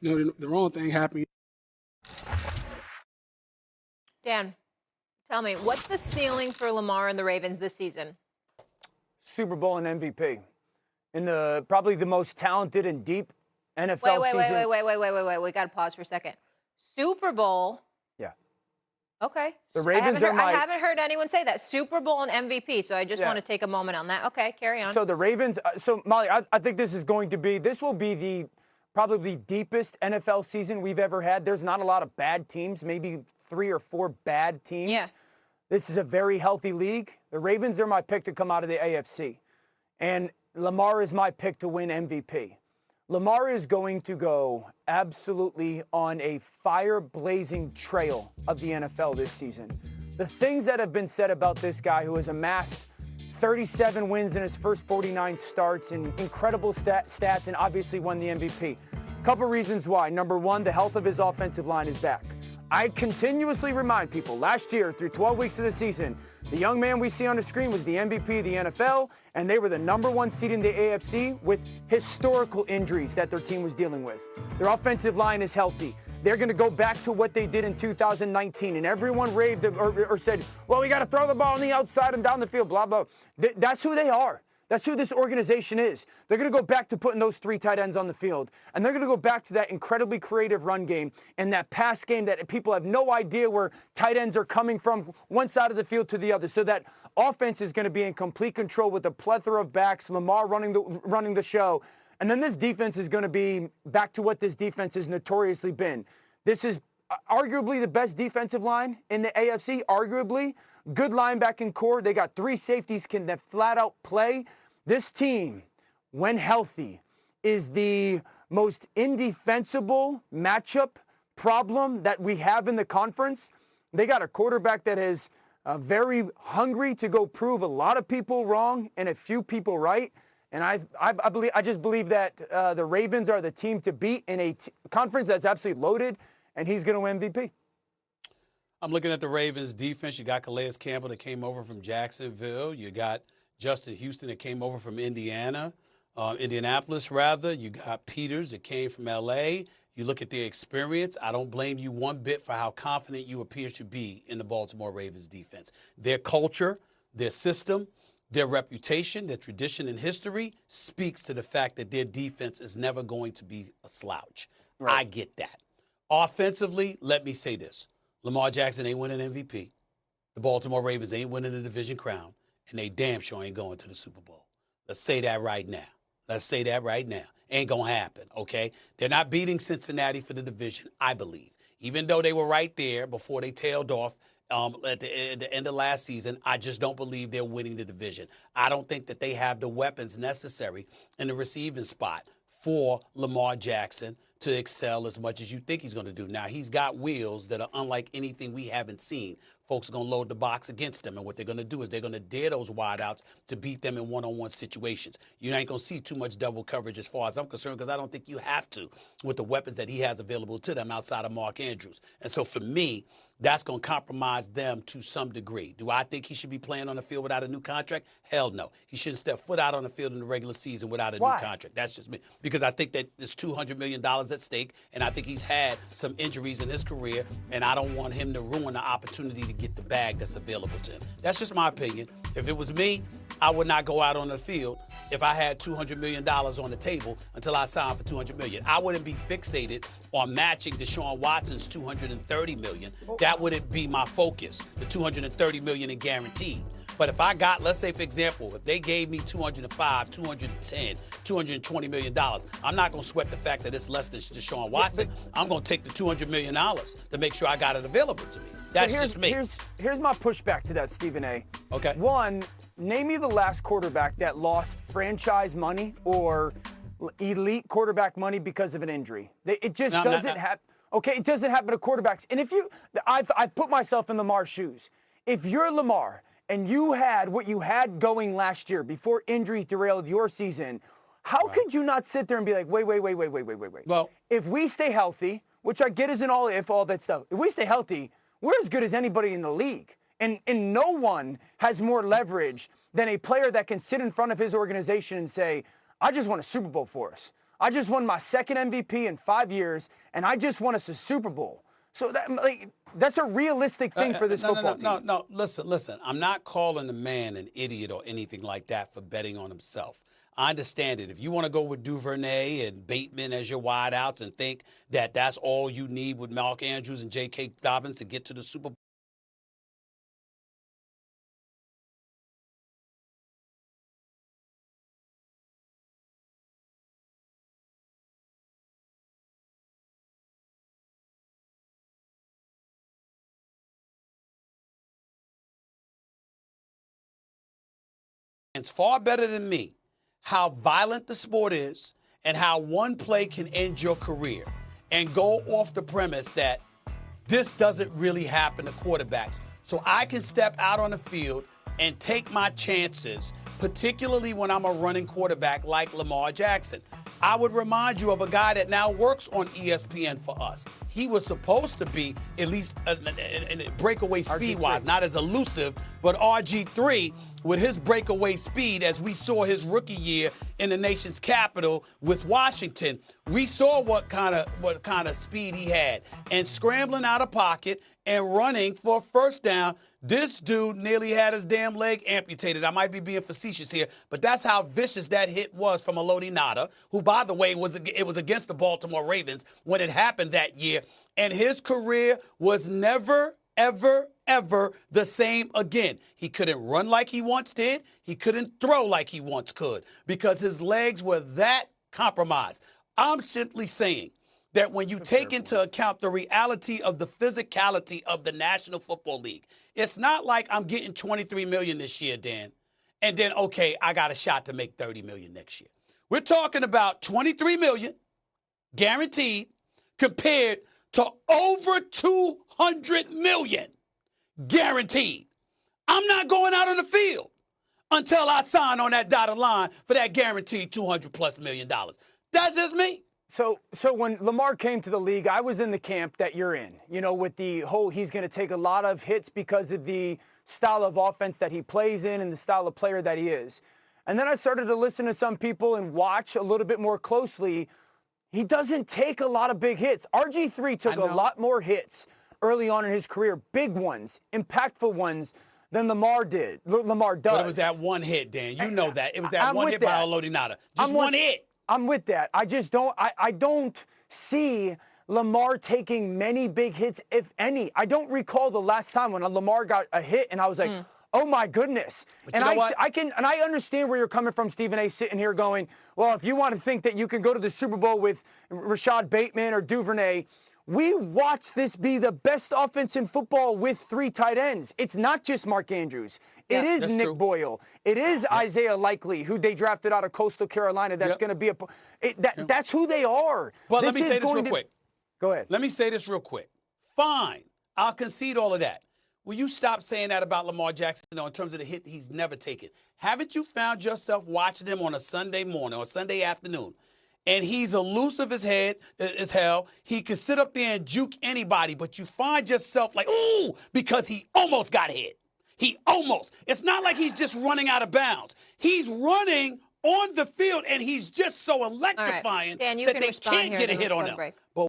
the wrong thing happened. Dan, tell me, what's the ceiling for Lamar and the Ravens this season? Super Bowl and MVP. In probably the most talented and deep NFL Wait. season. We got to pause for a second. Super Bowl. Yeah. Okay. The Ravens I haven't heard anyone say that. Super Bowl and MVP. So I just want to take a moment on that. Okay, carry on. So the Ravens. So Molly, I think this will be probably the deepest NFL season we've ever had. There's not a lot of bad teams. Maybe 3 or 4 bad teams. Yeah. This is a very healthy league. The Ravens are my pick to come out of the AFC, and Lamar is my pick to win MVP. Lamar is going to go absolutely on a fire-blazing trail of the NFL this season. The things that have been said about this guy who has amassed 37 wins in his first 49 starts and incredible stats and obviously won the MVP. Couple reasons why. Number one, the health of his offensive line is back. I continuously remind people, last year through 12 weeks of the season, the young man we see on the screen was the MVP of the NFL, and they were the number 1 seed in the AFC with historical injuries that their team was dealing with. Their offensive line is healthy. They're going to go back to what they did in 2019, and everyone raved or said, well, we got to throw the ball on the outside and down the field, blah, blah. That's who they are. That's who this organization is. They're going to go back to putting those 3 tight ends on the field. And they're going to go back to that incredibly creative run game and that pass game that people have no idea where tight ends are coming from one side of the field to the other. So that offense is going to be in complete control with a plethora of backs, Lamar running the show. And then this defense is going to be back to what this defense has notoriously been. This is arguably the best defensive line in the AFC, arguably. Good linebacking core. They got 3 safeties that flat out play. This team, when healthy, is the most indefensible matchup problem that we have in the conference. They got a quarterback that is very hungry to go prove a lot of people wrong and a few people right. And I just believe that the Ravens are the team to beat in a conference that's absolutely loaded, and he's going to win MVP. I'm looking at the Ravens defense. You got Calais Campbell that came over from Jacksonville. You got Justin Houston that came over from Indianapolis rather. You got Peters that came from L.A. You look at their experience. I don't blame you one bit for how confident you appear to be in the Baltimore Ravens defense. Their culture, their system, their reputation, their tradition and history speaks to the fact that their defense is never going to be a slouch. Right. I get that. Offensively, let me say this. Lamar Jackson ain't winning MVP. The Baltimore Ravens ain't winning the division crown, and they damn sure ain't going to the Super Bowl. Let's say that right now. Ain't going to happen, okay? They're not beating Cincinnati for the division, I believe. Even though they were right there before they tailed off at the end of last season, I just don't believe they're winning the division. I don't think that they have the weapons necessary in the receiving spot for Lamar Jackson to excel as much as you think he's going to do. Now, he's got wheels that are unlike anything we haven't seen. Folks are going to load the box against him, and what they're going to do is they're going to dare those wideouts to beat them in one-on-one situations. You ain't going to see too much double coverage as far as I'm concerned, because I don't think you have to with the weapons that he has available to them outside of Mark Andrews. And so for me, that's going to compromise them to some degree. Do I think he should be playing on the field without a new contract? Hell no. He shouldn't step foot out on the field in the regular season without a new contract. That's just me. Because I think that there's $200 million at stake, and I think he's had some injuries in his career, and I don't want him to ruin the opportunity to get the bag that's available to him. That's just my opinion. If it was me, I would not go out on the field if I had $200 million on the table until I signed for $200 million. I wouldn't be fixated on matching Deshaun Watson's $230 million. That wouldn't be my focus, the $230 million in guaranteed. But if I got, let's say, for example, if they gave me $205, $210, $220 million, I'm not going to sweat the fact that it's less than Deshaun Watson. I'm going to take the $200 million to make sure I got it available to me. That's just me. Here's my pushback to that, Stephen A. Okay. One, name me the last quarterback that lost franchise money or elite quarterback money because of an injury. It just doesn't happen. Okay, it doesn't happen to quarterbacks. And if I've put myself in Lamar's shoes. If you're Lamar and you had what you had going last year before injuries derailed your season, how could you not sit there and be like, wait? Well, if we stay healthy, which I get isn't all that stuff. If we stay healthy, we're as good as anybody in the league. And no one has more leverage than a player that can sit in front of his organization and say, I just won a Super Bowl for us. I just won my second MVP in 5 years, and I just won us a Super Bowl. So that's a realistic thing for this football team. No. Listen. I'm not calling the man an idiot or anything like that for betting on himself. I understand it. If you want to go with Duvernay and Bateman as your wideouts and think that that's all you need with Mark Andrews and J.K. Dobbins to get to the Super Bowl. It's far better than me how violent the sport is and how one play can end your career, and go off the premise that this doesn't really happen to quarterbacks. So I can step out on the field and take my chances, particularly when I'm a running quarterback like Lamar Jackson. I would remind you of a guy that now works on ESPN for us. He was supposed to be at least breakaway speed-wise, not as elusive, but RG3 with his breakaway speed, as we saw his rookie year in the nation's capital with Washington. We saw what kind of speed he had, and scrambling out of pocket and running for a first down. This dude nearly had his damn leg amputated. I might be being facetious here, but that's how vicious that hit was from Elodie Nada, who, by the way, it was against the Baltimore Ravens when it happened that year. And his career was never, ever the same again. He couldn't run like he once did. He couldn't throw like he once could because his legs were that compromised. I'm simply saying that when you take into account the reality of the physicality of the National Football League, it's not like I'm getting $23 million this year, Dan, and then, okay, I got a shot to make $30 million next year. We're talking about $23 million guaranteed compared to over $200 million guaranteed. I'm not going out on the field until I sign on that dotted line for that guaranteed $200+ million. That's just me. So when Lamar came to the league, I was in the camp that you're in, with the whole he's going to take a lot of hits because of the style of offense that he plays in and the style of player that he is. And then I started to listen to some people and watch a little bit more closely. He doesn't take a lot of big hits. RG3 took a lot more hits early on in his career, big ones, impactful ones, than Lamar does. But it was that one hit, Dan. You know that. It was that one hit by Elodie Nada. Just one hit. I'm with that. I just don't I don't see Lamar taking many big hits, if any. I don't recall the last time when Lamar got a hit and I was like, oh my goodness. And I understand where you're coming from, Stephen A, sitting here going, well, if you want to think that you can go to the Super Bowl with Rashad Bateman or Duvernay, we watched this be the best offense in football with 3 tight ends. It's not just Mark Andrews. It is Nick Boyle. It is Isaiah Likely, who they drafted out of Coastal Carolina. That's going to be that's who they are. Well, let me say this real quick. Go ahead. Let me say this real quick. Fine. I'll concede all of that. Will you stop saying that about Lamar Jackson, in terms of the hit he's never taken? Haven't you found yourself watching him on a Sunday morning or Sunday afternoon? And he's elusive as hell. He can sit up there and juke anybody, but you find yourself like, ooh, because he almost got hit. He almost. It's not like he's just running out of bounds. He's running on the field, and he's just so electrifying that they can't get a hit on him. But